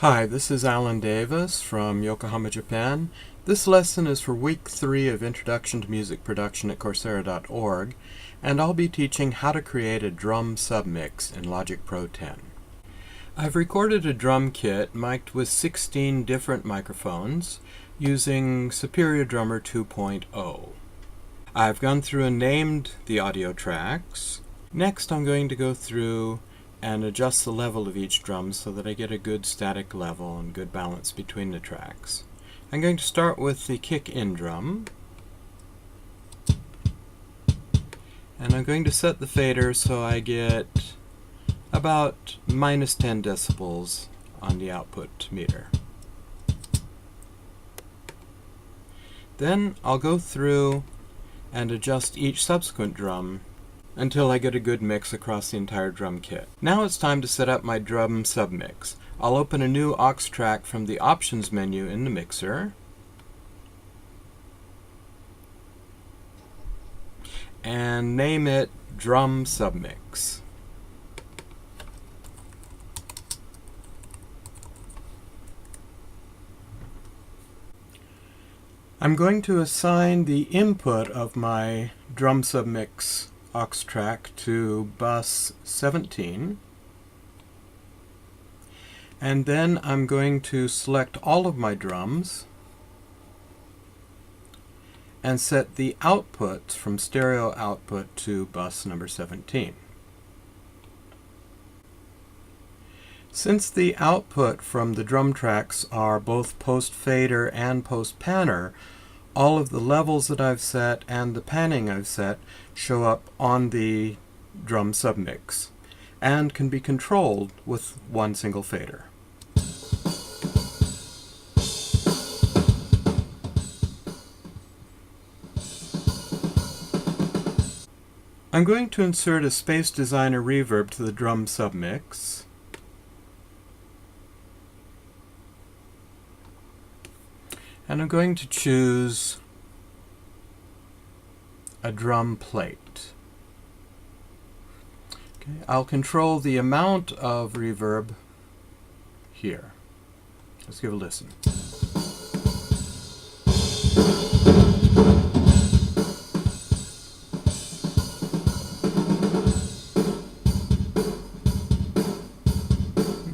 Hi, this is Alan Davis from Yokohama, Japan. This lesson is for week 3 of Introduction to Music Production at Coursera.org, and I'll be teaching how to create a drum submix in Logic Pro 10. I've recorded a drum kit mic'd with 16 different microphones using Superior Drummer 2.0. I've gone through and named the audio tracks. Next, I'm going to go through and adjust the level of each drum so that I get a good static level and good balance between the tracks. I'm going to start with the kick-in drum, and I'm going to set the fader so I get about minus 10 decibels on the output meter. Then I'll go through and adjust each subsequent drum until I get a good mix across the entire drum kit. Now it's time to set up my drum submix. I'll open a new aux track from the options menu in the mixer and name it drum submix. I'm going to assign the input of my drum submix aux track to bus 17, and then I'm going to select all of my drums and set the output from stereo output to bus number 17. Since the output from the drum tracks are both post fader and post panner, all of the levels that I've set and the panning I've set show up on the drum submix and can be controlled with one single fader. I'm going to insert a Space Designer reverb to the drum submix. And I'm going to choose a drum plate. Okay, I'll control the amount of reverb here. Let's give a listen.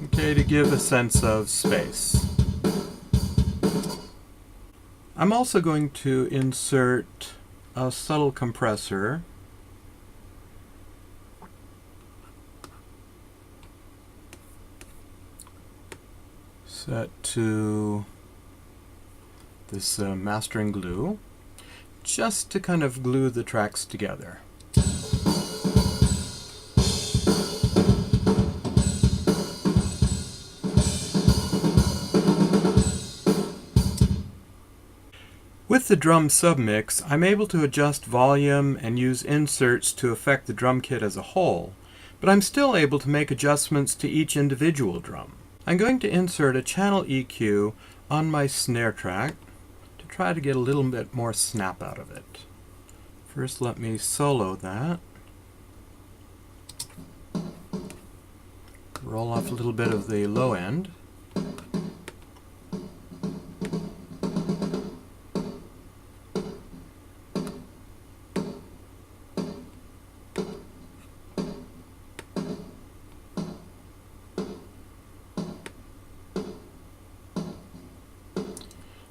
Okay, to give a sense of space. I'm also going to insert a subtle compressor set to this mastering glue, just to kind of glue the tracks together. With the drum submix, I'm able to adjust volume and use inserts to affect the drum kit as a whole, but I'm still able to make adjustments to each individual drum. I'm going to insert a channel EQ on my snare track to try to get a little bit more snap out of it. First, let me solo that. Roll off a little bit of the low end.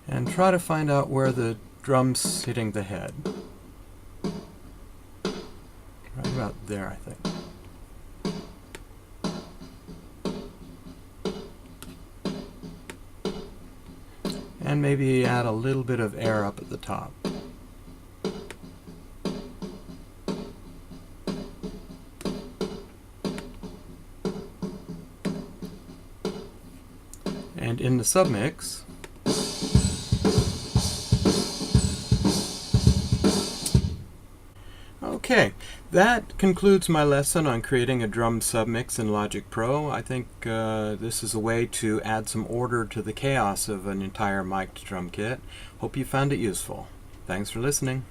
And try to find out where the drum's hitting the head. Right about there, I think. And maybe add a little bit of air up at the top. And in the submix, okay, that concludes my lesson on creating a drum submix in Logic Pro. I think this is a way to add some order to the chaos of an entire mic'd drum kit. Hope you found it useful. Thanks for listening.